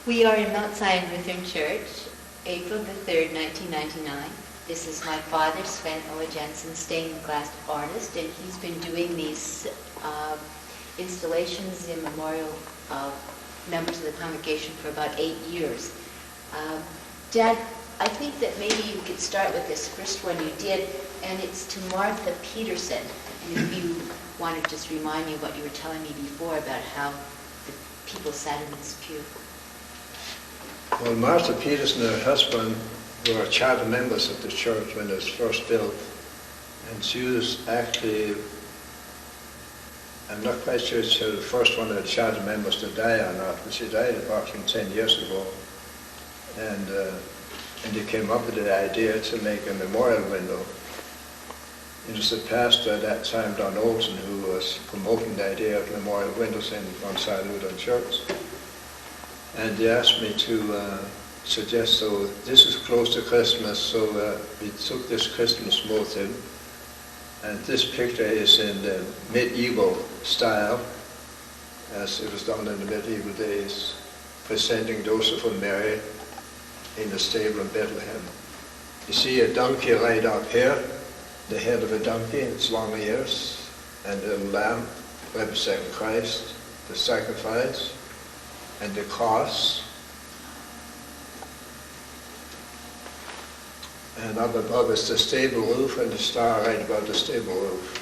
We are in Mount Zion Lutheran Church, April the 3rd, 1999. This is my father, Svend Jensen, stained glass artist, and he's been doing these installations in memorial of members of the congregation for about 8 years. Dad, I think that maybe you could start with this first one you did, and it's to Martha Peterson. And if you want to just remind me what you were telling me before about how the people sat in this pew. Well, Martha Peterson and her husband were charter members of the church when it was first built. And she was actually, I'm not quite sure she was the first one of the charter members to die or not, but she died approximately 10 years ago. And they came up with the idea to make a memorial window. It was the pastor at that time, Don Olsen, who was promoting the idea of memorial windows in Mount Zion Lutheran Church. And they asked me to suggest, so this is close to Christmas, so we took this Christmas motive. And this picture is in the medieval style, as it was done in the medieval days, presenting Joseph and Mary in the stable in Bethlehem. You see a donkey right up here, the head of a donkey, its long ears, and a lamb representing Christ, the sacrifice, and the cross. And up above is the stable roof, and the star right above the stable roof.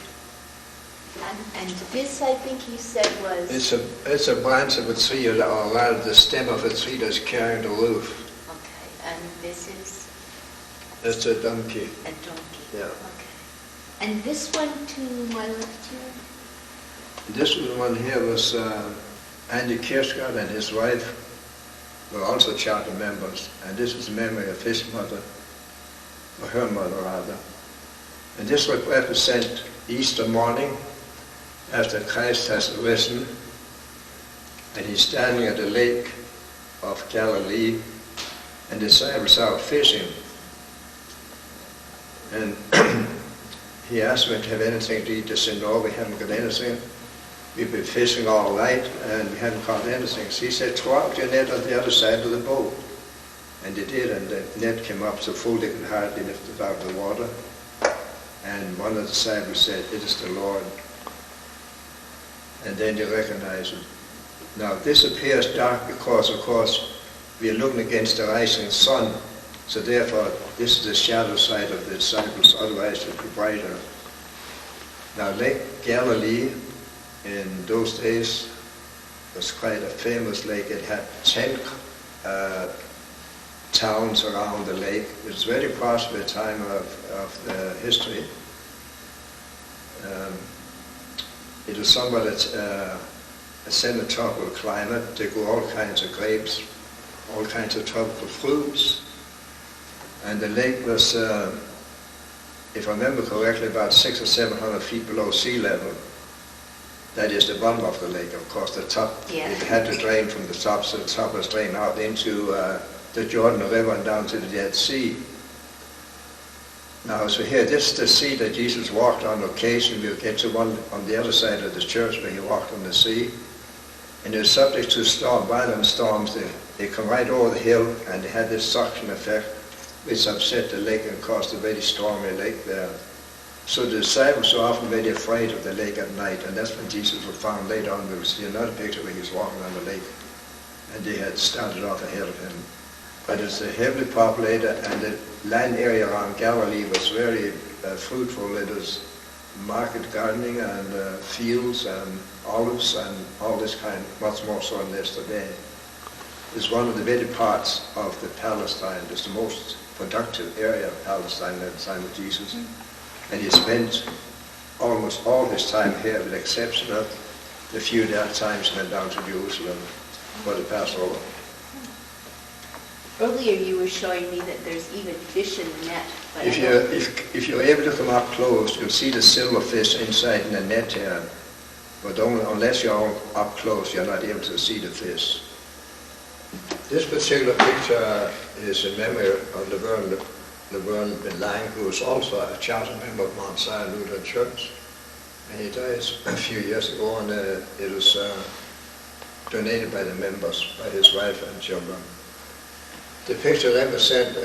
And this, I think you said, was... It's a branch of a tree, or rather the stem of a tree that's carrying the roof. Okay, and this is... That's a donkey. A donkey. Yeah. Okay. And this one to my left here? This one here was Andy Kirchgard and his wife were also charter members, and this is a memory of his mother, or her mother rather. And this would represent Easter morning after Christ has risen, and he's standing at the lake of Galilee, and the disciples are out fishing. And he asked me to have anything to eat. They said, no, we haven't got anything. We've been fishing all night and we haven't caught anything. So he said, throw out your net on the other side of the boat. And they did, and the net came up so full they could hardly lift it out of the water. And one of the disciples said, it is the Lord. And then they recognized it. Now this appears dark because, of course, we are looking against the rising sun. So therefore, this is the shadow side of the disciples, otherwise it would be brighter. Now Lake Galilee, in those days, was quite a famous lake. It had 10 towns around the lake. It was a very prosperous time of the history. It was somewhat a semi-tropical climate. They grew all kinds of grapes, all kinds of tropical fruits. And the lake was, if I remember correctly, about 600 or 700 feet below sea level. That is the bottom of the lake, of course. The top, yeah. It had to drain from the top, so the top was drained out into the Jordan River and down to the Dead Sea. Now, so here, this is the sea that Jesus walked on occasion. We'll get to one on the other side of the church where he walked on the sea. And they're subject to storm, violent storms. They come right over the hill, and they had this suction effect, which upset the lake and caused a very stormy lake there. So the disciples were often very afraid of the lake at night, and that's when Jesus was found later on. We will see another picture where he was walking on the lake, and they had started off ahead of him. But it's a heavily populated, and the land area around Galilee was very fruitful. It was market gardening and fields and olives and all this kind, much more so than this today. It's one of the very parts of the Palestine. It's the most productive area of Palestine at the time of Jesus. And he spent almost all his time here, with the exception of the few times he went down to Jerusalem for the Passover. Earlier you were showing me that there's even fish in the net. But If you're able to come up close, you'll see the silver fish inside in the net here. But unless you're up close, you're not able to see the fish. This particular picture is in memory of Laverne Lang, who was also a charter member of Mount Zion Lutheran Church. And he died a few years ago, and it was donated by the members, by his wife and children. The picture represents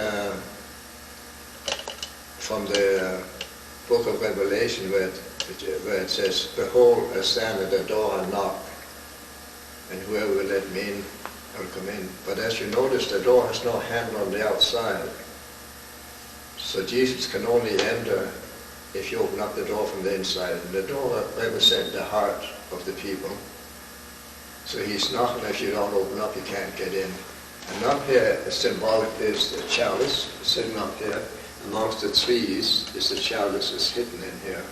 from the book of Revelation where it says, "Behold, I stand at the door and knock, and whoever will let me in, I'll come in." But as you notice, the door has no handle on the outside. So Jesus can only enter if you open up the door from the inside. And the door represents the heart of the people. So he's knocking. If you don't open up, you can't get in. And up here, symbolic is the chalice sitting up here. Amongst the trees is the chalice is hidden in here.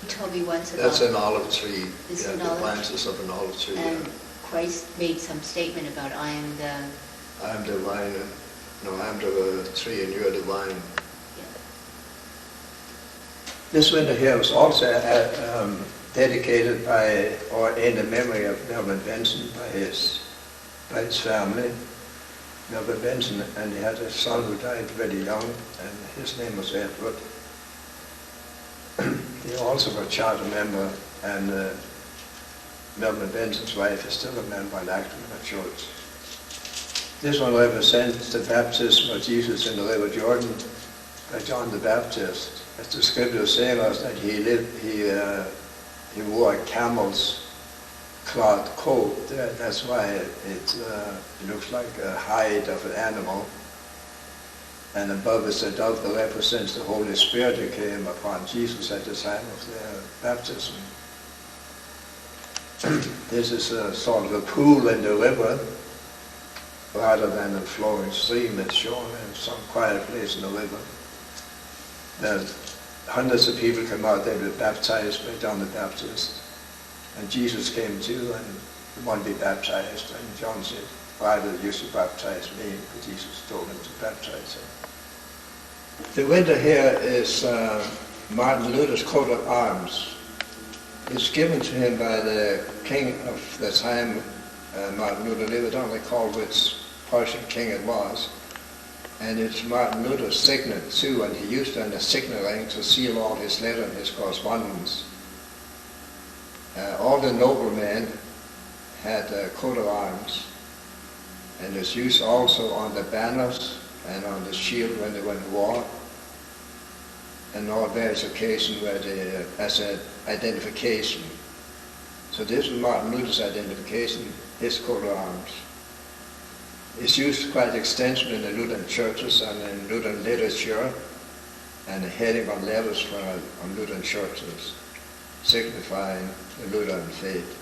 You told me once about... That's an olive tree. Is yeah, an the olive? branches of an olive tree. And Yeah. Christ made some statement about, I am the... I am the vine, no, I am the tree and you are the vine. Yeah. This window here was also dedicated by, or in the memory of Melvin Benson by his family. Melvin Benson, and he had a son who died very young, and his name was Edward. He also was a charter member, and Melvin Benson's wife is still a member and active in the church. This one represents the baptism of Jesus in the river Jordan by John the Baptist. As the scripture saying us that he wore a camel's cloth coat. That's why it looks like a hide of an animal. And above is a dove that represents the Holy Spirit that came upon Jesus at the time of their baptism. This is a sort of a pool in the river, rather than a flowing stream. It's shown in some quiet place in the river. Hundreds of people came out, they were baptized by John the Baptist. And Jesus came too and wanted to be baptized. And John said, "Why will you baptize me?" But Jesus told him to baptize him. The window here is Martin Luther's coat of arms. It's given to him by the king of the time Martin Luther lived. I don't recall which Prussian king it was. And it's Martin Luther's signet too, and he used it on the signet ring to seal all his letters and his correspondence. All the noblemen had a coat of arms, and it's used also on the banners and on the shield when they went to war, and on various occasions where they, as an identification. So this is Martin Luther's identification, his coat of arms. It's used quite extensively in the Lutheran churches and in Lutheran literature, and a heading on letters on Lutheran churches, signifying the Lutheran faith.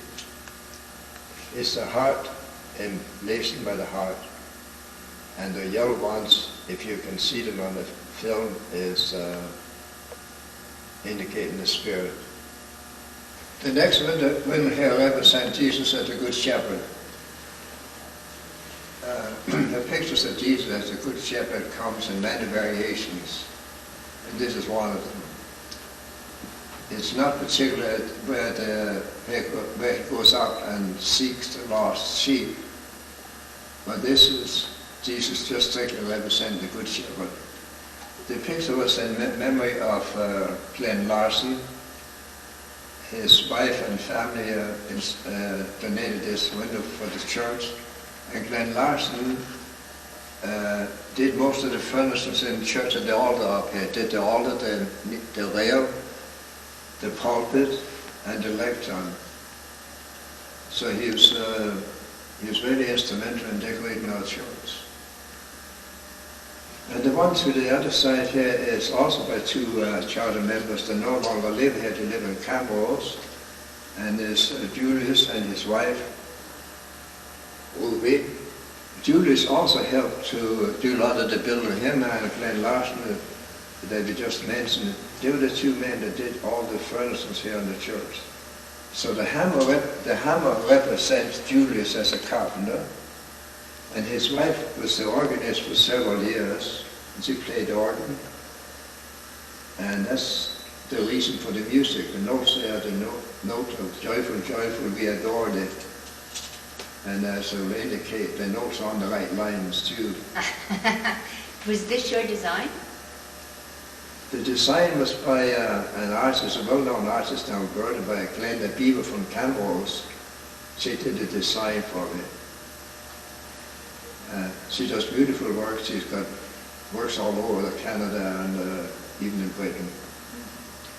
It's the heart, emblazoned by the heart, and the yellow ones, if you can see them on the film, is indicating the Spirit. The next window here represents Jesus as the Good Shepherd. The pictures of Jesus as the Good Shepherd comes in many variations, and this is one of them. It's not particularly where he goes out and seeks the lost sheep, but this is Jesus just strictly representing the Good Shepherd. The picture was in memory of Glenn Larson. His wife and family donated this window for the church, and Glenn Larson did most of the furnishings in the church at the altar up here. Did the altar, the rail, the pulpit, and the lectern. So he was very instrumental in decorating our church. And the one to the other side here is also by two charter members that no longer live here. They live in Camrose, and there's Julius and his wife, Uwe. Julius also helped to do a lot of the building. Him and Glenn Larson, that we just mentioned, they were the two men that did all the furnishings here in the church. So the hammer represents Julius as a carpenter, and his wife was the organist for several years, and she played the organ. And that's the reason for the music. The notes there, the note of joyful, joyful, we adore thee. And so they indicate the notes on the right lines too. Was this your design? The design was by an artist, a well-known artist now, Alberta, by Glenda Beaver from Camrose. she did the design for me. She does beautiful work. She's got works all over Canada and even in Britain.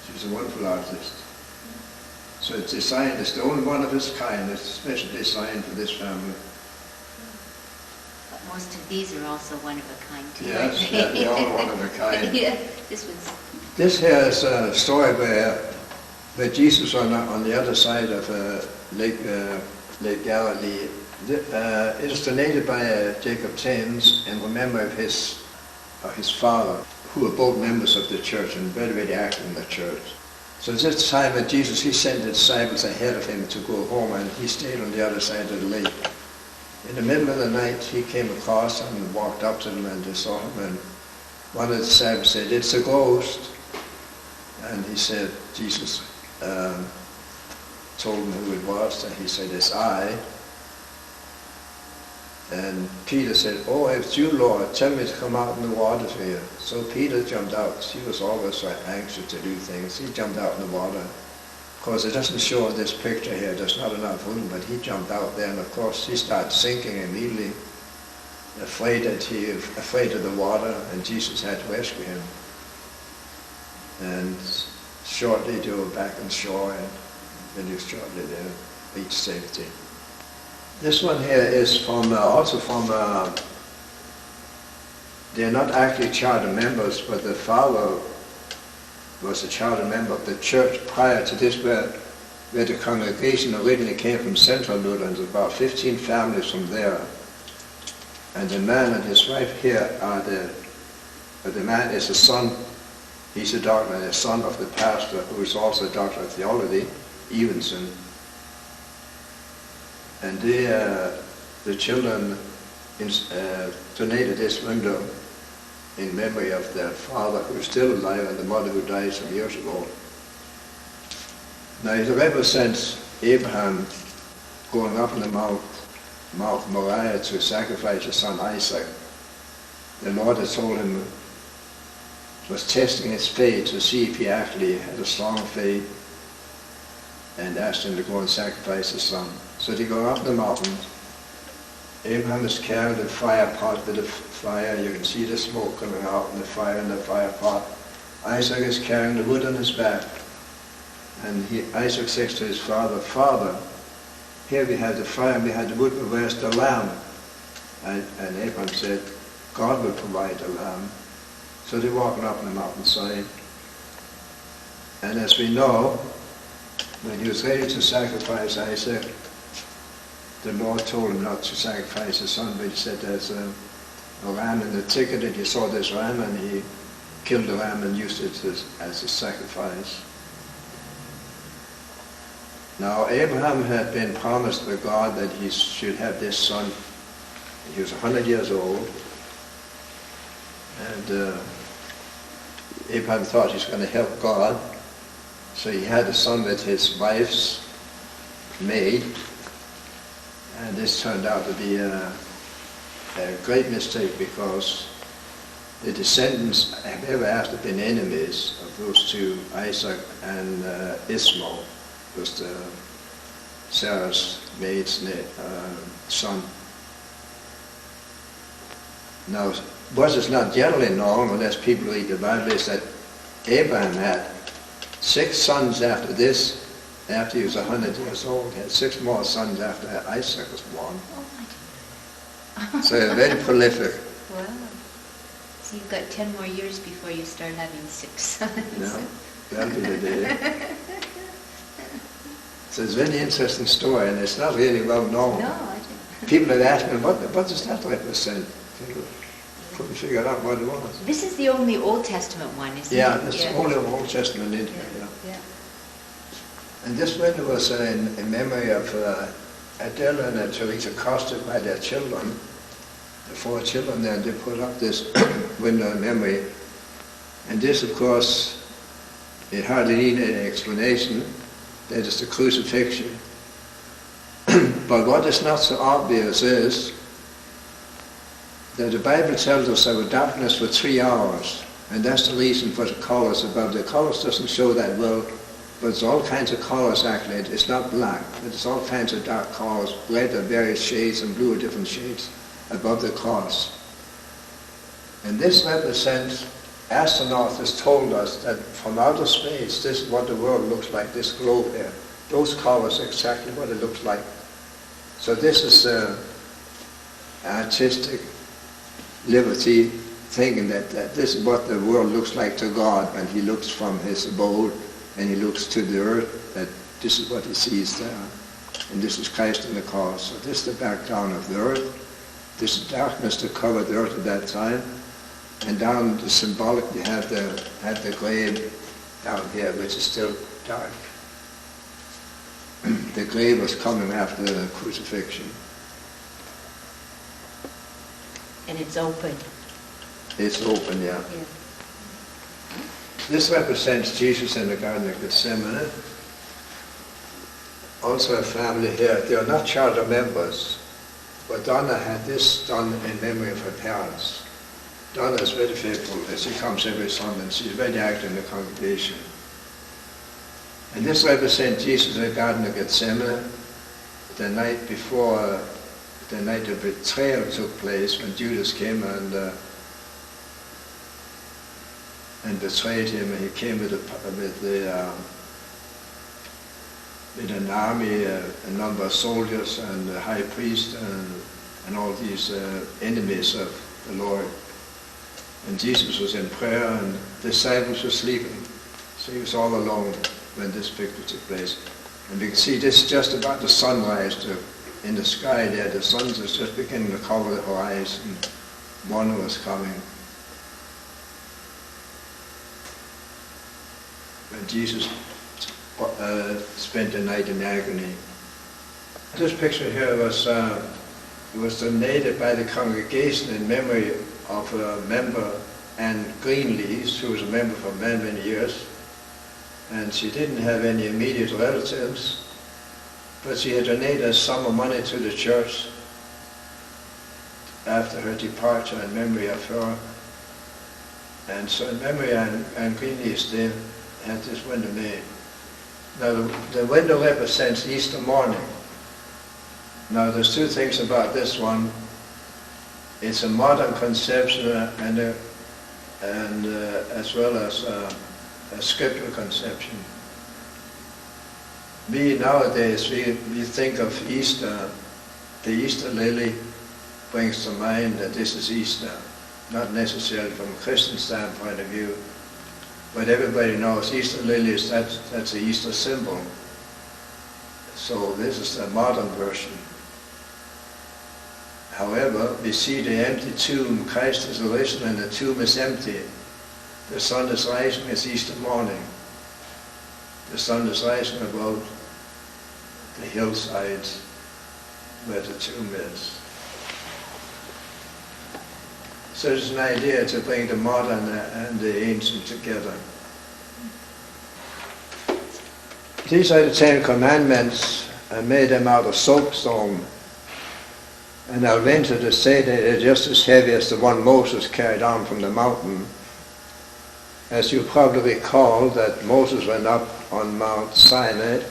She's a wonderful artist. So it's designed, it's the only one of its kind. It's specially designed for this family. But most of these are also one of a kind too. Yes, yeah, they're all one of a kind. Yeah, this one's... This here is a story where Jesus on the other side of Lake Galilee. It is donated by Jacob Thames in memory of his father, who were both members of the church and very, very active in the church. So this time that Jesus, he sent the disciples ahead of him to go home, and he stayed on the other side of the lake. In the middle of the night, he came across them and walked up to them, and they saw him, and one of the disciples said, "It's a ghost." And he said, Jesus told him who it was, and he said, "It's I." And Peter said, "Oh, if it's you, Lord, tell me to come out in the water for you." So Peter jumped out. He was always so anxious to do things. He jumped out in the water. Of course, it doesn't show this picture here. There's not enough room, but he jumped out there, and of course, he started sinking immediately, afraid of the water, and Jesus had to rescue him. And shortly they were back on shore, and then he was shortly there, reached safety. This one here is also from, they're not actually charter members, but the father was a charter member of the church prior to this, where the congregation originally came from Central Lutherans, about 15 families from there. And the man and his wife here the man is a son, he's a doctor, and a son of the pastor, who is also a doctor of theology, Evenson. And the children donated this window in memory of their father, who is still alive, and the mother, who died some years ago. Now it represents Abraham going up on the Mount Moriah to sacrifice his son Isaac. The Lord had told him, was testing his faith to see if he actually had a strong faith, and asked him to go and sacrifice his son. So they go up the mountain. Abraham is carrying the fire pot with the fire. You can see the smoke coming out, and the fire in the fire pot. Isaac is carrying the wood on his back. And Isaac says to his father, "Father, here we have the fire and we have the wood, but where's the lamb?" And Abraham said, "God will provide the lamb." So they're walking up on the mountainside. And as we know, when he was ready to sacrifice Isaac, the Lord told him not to sacrifice his son, but he said there's a ram in the thicket, and he saw this ram, and he killed the ram and used it as a sacrifice. Now Abraham had been promised by God that he should have this son. He was 100 years old, and Abraham thought he was going to help God, so he had a son with his wife's maid, and this turned out to be a great mistake, because the descendants have ever after been enemies of those two, Isaac and Ishmael, was Sarah's maid's son. Now, what is not generally known, unless people read the Bible, is that Abraham had 6 sons after this. After he was 100 years old, he had 6 more sons after Isaac was born. Oh my. So very prolific. Wow. So you've got 10 more years before you start having 6 sons. Yeah, that'll be the day. So it's a very interesting story, and it's not really well known. No, I didn't. People have asked me, what does that represent? People couldn't figure out what it was. This is the only Old Testament one, isn't Yeah, it? it's only Old Testament in here, yeah. And this window was in memory of Adela and Teresa accosted by their children, the 4 children there, and they put up this window in memory. And this, of course, it hardly needed an explanation. That is the crucifixion. But what is not so obvious is that the Bible tells us there was darkness for 3 hours, and that's the reason for the colors above. The colors doesn't show that well But it's all kinds of colors actually. It's not black, but it's all kinds of dark colors, red of various shades and blue of different shades above the cross. And this represents, astronauts has told us that from outer space, this is what the world looks like, this globe here. Those colors are exactly what it looks like. So this is artistic liberty, thinking that this is what the world looks like to God when he looks from his abode and he looks to the earth, that this is what he sees there. And this is Christ on the cross. So this is the background of the earth. This is darkness that covered the earth at that time. And down the symbolic, you have the grave down here, which is still dark. The grave was coming after the crucifixion. And it's open. It's open, yeah. Yeah. This represents Jesus in the Garden of Gethsemane. Also a family here. They are not charter members, but Donna had this done in memory of her parents. Donna is very faithful. She comes every Sunday and she's very active in the congregation. And this represents Jesus in the Garden of Gethsemane, the night before, the night of betrayal took place, when Judas came and betrayed him. And he came with an army, a number of soldiers and the high priest and all these enemies of the Lord. And Jesus was in prayer and the disciples were sleeping. So he was all alone when this picture took place. And you can see this is just about the sunrise in the sky there. The sun is just beginning to cover the horizon. Morning was coming. When Jesus spent the night in agony. This picture here was donated by the congregation in memory of a member, Anne Greenlees, who was a member for many, many years. And she didn't have any immediate relatives, but she had donated a sum of money to the church after her departure in memory of her. And so in memory of Anne Greenlees, they had this window made. Now the window represents Easter morning. Now there's two things about this one. It's a modern conception and as well as a scriptural conception. We nowadays, we think of Easter, the Easter lily brings to mind that this is Easter, not necessarily from a Christian standpoint of view, but everybody knows Easter lilies, that's the Easter symbol. So this is the modern version. However, we see the empty tomb. Christ is risen and the tomb is empty. The sun is rising, it's Easter morning. The sun is rising above the hillsides where the tomb is. So there's an idea to bring the modern and the ancient together. These are the 10 Commandments. I made them out of soapstone. And I'll venture to say that they're just as heavy as the one Moses carried down from the mountain. As you probably recall, that Moses went up on Mount Sinai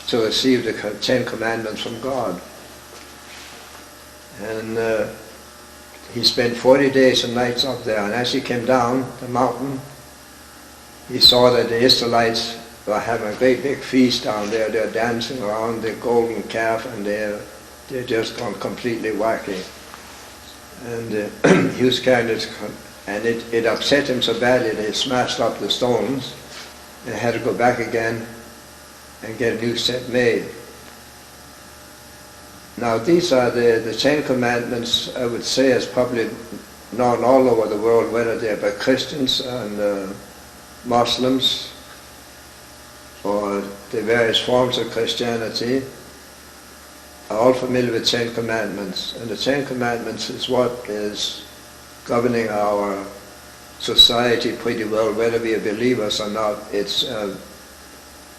to receive the 10 Commandments from God. And he spent 40 days and nights up there. And as he came down the mountain, he saw that the Israelites were having a great big feast down there. They're dancing around the golden calf and they're just gone completely wacky. And he was carrying it, and it upset him so badly that he smashed up the stones and had to go back again and get a new set made. Now these are the 10 Commandments, I would say, is probably known all over the world, whether they're by Christians and Muslims or the various forms of Christianity, are all familiar with 10 Commandments. And the 10 Commandments is what is governing our society pretty well, whether we are believers or not. It's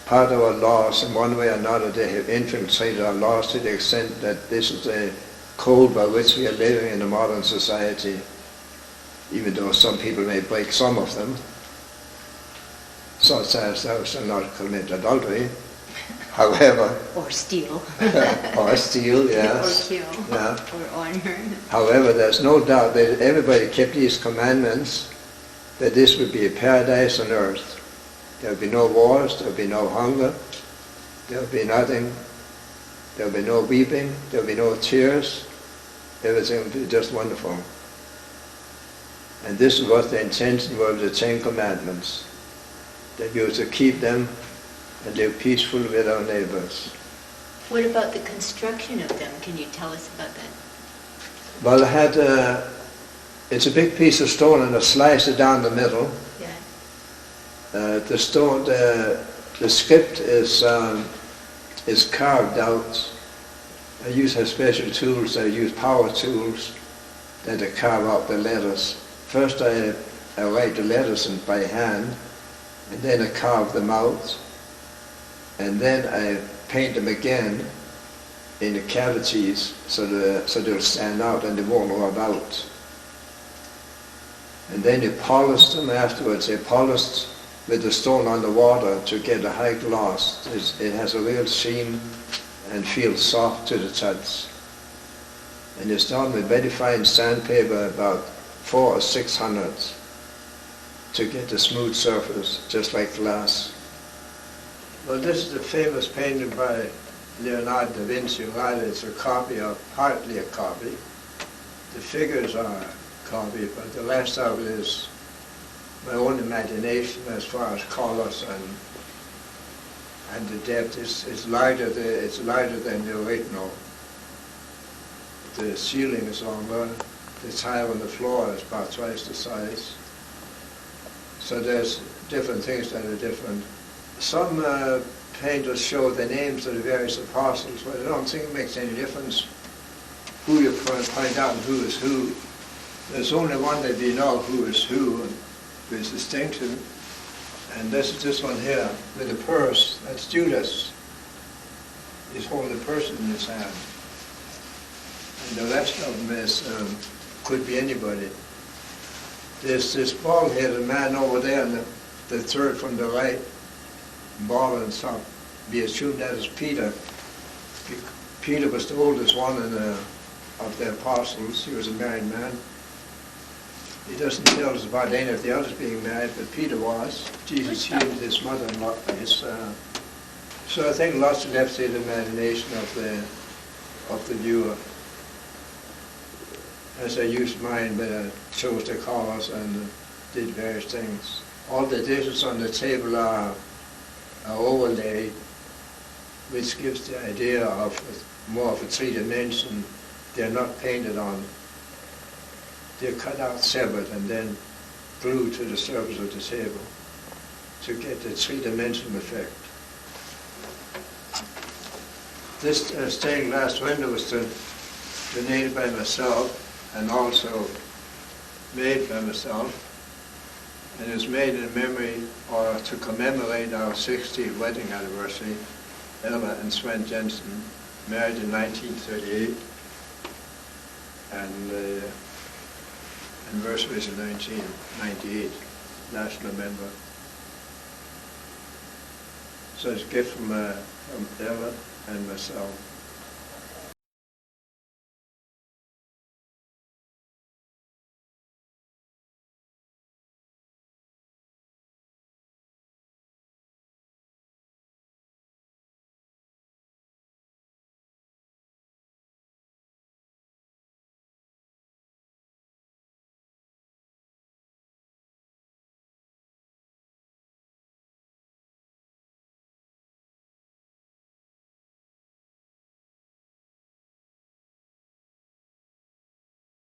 part of our laws. In one way or another, they have infiltrated our laws to the extent that this is the code by which we are living in a modern society, even though some people may break some of them. such as thou shalt not commit adultery. However, Or steal. or steal, yes. Or kill. Yeah. Or honor. However, there's no doubt that everybody kept these commandments, that this would be a paradise on earth. There would be no wars, there would be no hunger, there would be nothing, there would be no weeping, there would be no tears. Everything would be just wonderful. And this is what the intention was of the Ten Commandments, that you were to keep them and live peaceful with our neighbors. What about the construction of them? Can you tell us about that? Well, it's a big piece of stone and I slice it down the middle. Yeah. The stone, the script is carved out. I use special tools. I use power tools that I carve out the letters. First I write the letters by hand, and then I carve them out, and then I paint them again in the cavities so they'll stand out and they won't rub out. And then you polish them afterwards. They're polished with the stone on the water to get a high gloss. It has a real sheen and feels soft to the touch. And it's done with very fine sandpaper, about 400 or 600, to get the smooth surface, just like glass. Well, this is a famous painting by Leonardo da Vinci. Rather, it's a copy of, partly a copy. The figures are a copy, but the rest of it is my own imagination as far as colors and the depth. It's lighter than the original. The ceiling is longer. The tile on the floor is about twice the size. So there's different things that are different. Some painters show the names of the various apostles, but I don't think it makes any difference who you point out and who is who. There's only one that we know who is who, and with distinction. And this is this one here, with the purse. That's Judas. He's holding the purse in his hand. And the rest of them could be anybody. There's this bald-headed man over there, and the third from the right, bald and top. Be assumed that is Peter. Peter was the oldest one of the apostles. He was a married man. He doesn't tell us about any of the others being married, but Peter was. Jesus healed his mother-in-law. So I think lots of left to the imagination of the viewer. As I used mine, but I chose the colors and did various things. All the dishes on the table are overlaid, which gives the idea of more of a three-dimension. They're not painted on. They're cut out separate and then glued to the surface of the table to get the three-dimensional effect. This stained glass window was donated by myself and also made by myself, and it was made in memory or to commemorate our 60th wedding anniversary. Ella and Svend Jensen, married in 1938, and the anniversary is in 1998, national member. So it's a gift from Ella and myself.